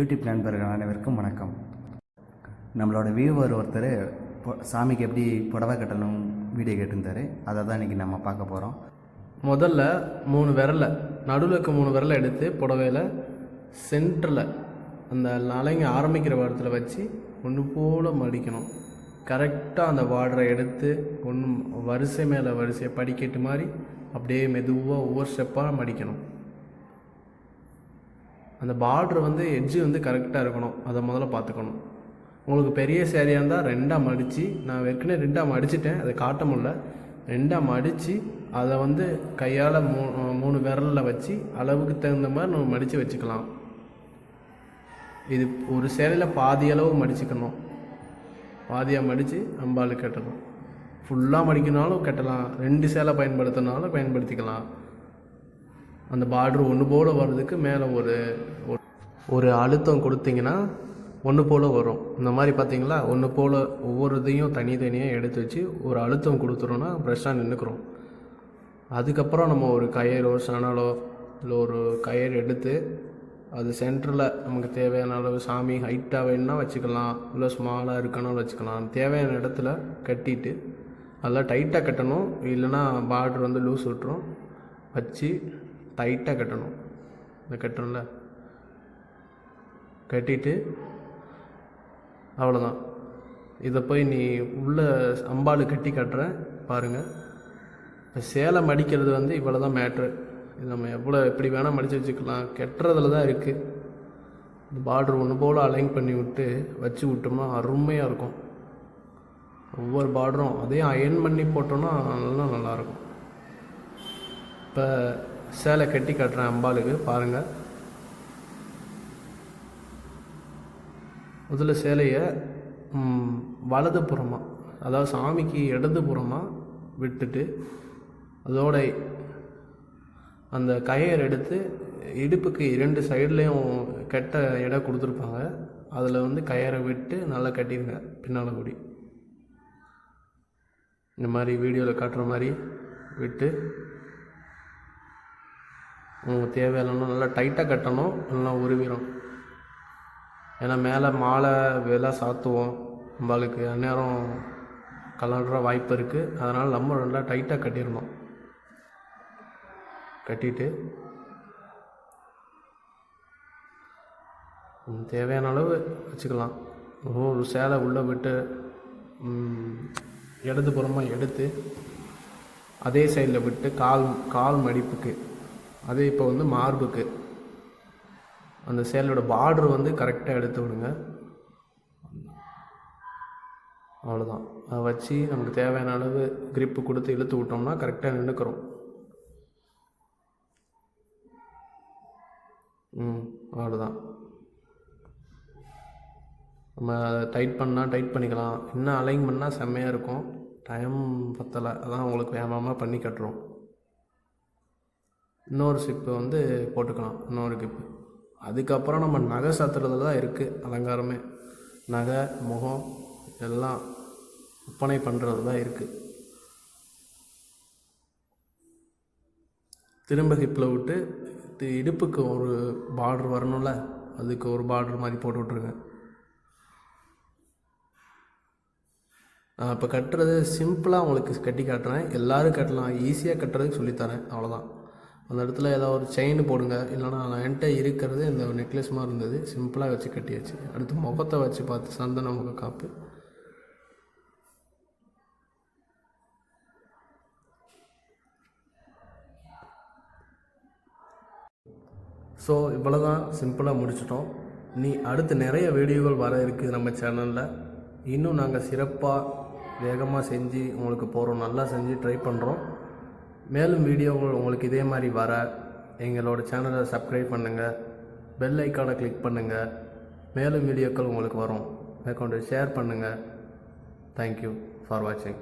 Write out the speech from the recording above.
YouTube நண்பர்கள் அனைவருக்கும் வணக்கம். நம்மளோட வியூவர் ஒருத்தர் சாமிக்கு எப்படி புடவை கட்டணும் வீடியோ கேட்டிருந்தார். அதை தான் இன்றைக்கி நம்ம பார்க்க போகிறோம். முதல்ல 3 விரலை நடுவில் இருக்க 3 விரலை எடுத்து புடவையில் சென்டரில் அந்த அலைங்க ஆரம்பிக்கிற இடத்துல வச்சு ஒன்று போல் மடிக்கணும். கரெக்டாக அந்த பார்டரை எடுத்து வரிசை மேலே வரிசை படிக்கட்டு மாதிரி அப்படியே மெதுவாக ஒவ்வொரு ஸ்டெப்பாக மடிக்கணும். அந்த பார்ட்ரு எட்ஜு கரெக்டாக இருக்கணும். அதை முதல்ல பார்த்துக்கணும். உங்களுக்கு பெரிய சேரீயாக இருந்தால் 2ஆக மடித்து, நான் ஏற்கனவே 2ஆக மடிச்சிட்டேன், அதை காட்ட முடியல. 2ஆக மடித்து அதை கையால் 3 விரலில் வச்சு அளவுக்கு தகுந்த மாதிரி நம்ம மடித்து வச்சுக்கலாம். இது ஒரு சேலையில் பாதி அளவு மடிச்சுக்கணும். பாதியாக மடித்து அம்பாள் கட்டணும். ஃபுல்லாக மடிக்கணுனாலும் கட்டலாம், 2 சேலை பயன்படுத்தினாலும் பயன்படுத்திக்கலாம். அந்த பார்ட்ரு ஒன்று போல் வர்றதுக்கு மேலே ஒரு அழுத்தம் கொடுத்தீங்கன்னா ஒன்று போல் வரும். இந்த மாதிரி பார்த்தீங்களா, ஒன்று போல் ஒவ்வொரு இதையும் தனித்தனியாக எடுத்து வச்சு ஒரு அழுத்தம் கொடுத்துட்டோன்னா ப்ரெஷ்ஷாக நின்றுக்கிறோம். அதுக்கப்புறம் நம்ம ஒரு கயிறோ சணலோ இல்லை ஒரு கயிறு எடுத்து அது சென்டரில் நமக்கு தேவையான அளவு சாமி ஹைட்டாக வேணுன்னா வச்சுக்கலாம், இல்லை ஸ்மாலாக இருக்கணும் வச்சுக்கலாம். தேவையான இடத்துல கட்டிட்டு நல்லா டைட்டாக கட்டணும். இல்லைன்னா பார்ட்ரு லூஸ் விட்டுரும். வச்சு டைட்டாக கட்டணும். இந்த கட்டணும்ல கட்டிட்டு அவ்வளோதான். இதை போய் நீ உள்ளே அம்பாள் கட்டி கட்டுறேன் பாருங்கள். இப்போ சேலை மடிக்கிறது இவ்வளோ தான் மேட்ரு. இது நம்ம எப்படி வேணால் மடித்து வச்சுக்கலாம். கட்டுறதுல தான் இருக்குது. இந்த பார்ட்ரு ஒன்று போல் அலைன் பண்ணி விட்டு வச்சு விட்டோம்னா அருமையாக இருக்கும். ஒவ்வொரு பார்டரும் அதையும் அயன் பண்ணி போட்டோம்னா நல்லாயிருக்கும். இப்போ சேலை கட்டி கட்டுறேன் அம்பாளுக்கு பாருங்கள். முதல்ல சேலையை வலது புறமாக, அதாவது சாமிக்கு இடது புறமாக விட்டுட்டு அதோட அந்த கயிறு எடுத்து இடுப்புக்கு 2 சைட்லேயும் கட்ட இடம் கொடுத்துருப்பாங்க. அதில் கயிறை விட்டு நல்லா கட்டிடுங்க. பின்னால் கூடி இந்த மாதிரி வீடியோவில் காட்டுற மாதிரி விட்டு உங்களுக்கு தேவையான நல்லா டைட்டாக கட்டணும். நல்லா உருவிடும். ஏன்னா மேலே மாலை விலை சாத்துவோம் நம்மளுக்கு, அந்நேரம் கலண்டுற வாய்ப்பு இருக்குது. அதனால் நம்ம நல்லா டைட்டாக கட்டிடணும். கட்டிட்டு தேவையான அளவு வச்சுக்கலாம். ஒரு சேலை உள்ளே விட்டு இடதுபுறமாக எடுத்து அதே சைடில் விட்டு கால் மடிப்புக்கு, அதே இப்போ மார்புக்கு அந்த சேலையோட பார்ட்ரு கரெக்டாக எடுத்து விடுங்க. அவ்வளோதான். அதை வச்சு நமக்கு தேவையான அளவு கிரிப்பு கொடுத்து இழுத்து விட்டோம்னா கரெக்டாக நின்றுக்கிறோம். அவ்வளோதான். நம்ம அதை டைட் பண்ணிக்கலாம். இன்னும் அலைன் பண்ணால் செம்மையாக இருக்கும். டைம் பத்தலை, அதான் உங்களுக்கு வேகமாக பண்ணி கட்டுறோம். இன்னொரு சிப்பு போட்டுக்கலாம், இன்னொரு கிப்பு. அதுக்கப்புறம் நம்ம நகை சாத்துறது தான் இருக்குது. அலங்காரமே நகை முகம் எல்லாம் ஒப்பனை பண்ணுறது தான் இருக்குது. திரும்ப ஹிப்பில் விட்டு இடுப்புக்கு ஒரு பார்ட்ரு வரணும்ல, அதுக்கு ஒரு பார்ட்ரு மாதிரி போட்டு விட்ருங்க. நான் இப்போ கட்டுறது சிம்பிளாக உங்களுக்கு கட்டி காட்டுறேன். எல்லோரும் கட்டலாம், ஈஸியாக கட்டுறதுக்கு சொல்லித்தரேன். அவ்வளோதான். அந்த இடத்துல ஏதாவது ஒரு செயின் போடுங்க. இல்லைனா என்கிட்ட இருக்கிறது இந்த நெக்லஸ் மாதிரி இருந்தது, சிம்பிளாக வச்சு கட்டியாச்சு. அடுத்து முகத்தை வச்சு பார்த்து சந்தன முக காப்பு. ஸோ இவ்வளோ தான், சிம்பிளாக முடிச்சிட்டோம். அடுத்து நிறைய வீடியோகள் வர இருக்குது நம்ம சேனலில். இன்னும் நாங்கள் சிறப்பாக வேகமாக செஞ்சு உங்களுக்கு போகிறோம். நல்லா செஞ்சு ட்ரை பண்ணுறோம். மேலும் வீடியோகள் உங்களுக்கு இதே மாதிரி வர எங்களோட சேனலை சப்ஸ்கிரைப் பண்ணுங்கள், பெல் ஐக்கானை கிளிக் பண்ணுங்கள். மேலும் வீடியோக்கள் உங்களுக்கு வரும். மேற்கொண்டு ஷேர் பண்ணுங்கள். தேங்க்யூ ஃபார் வாட்சிங்.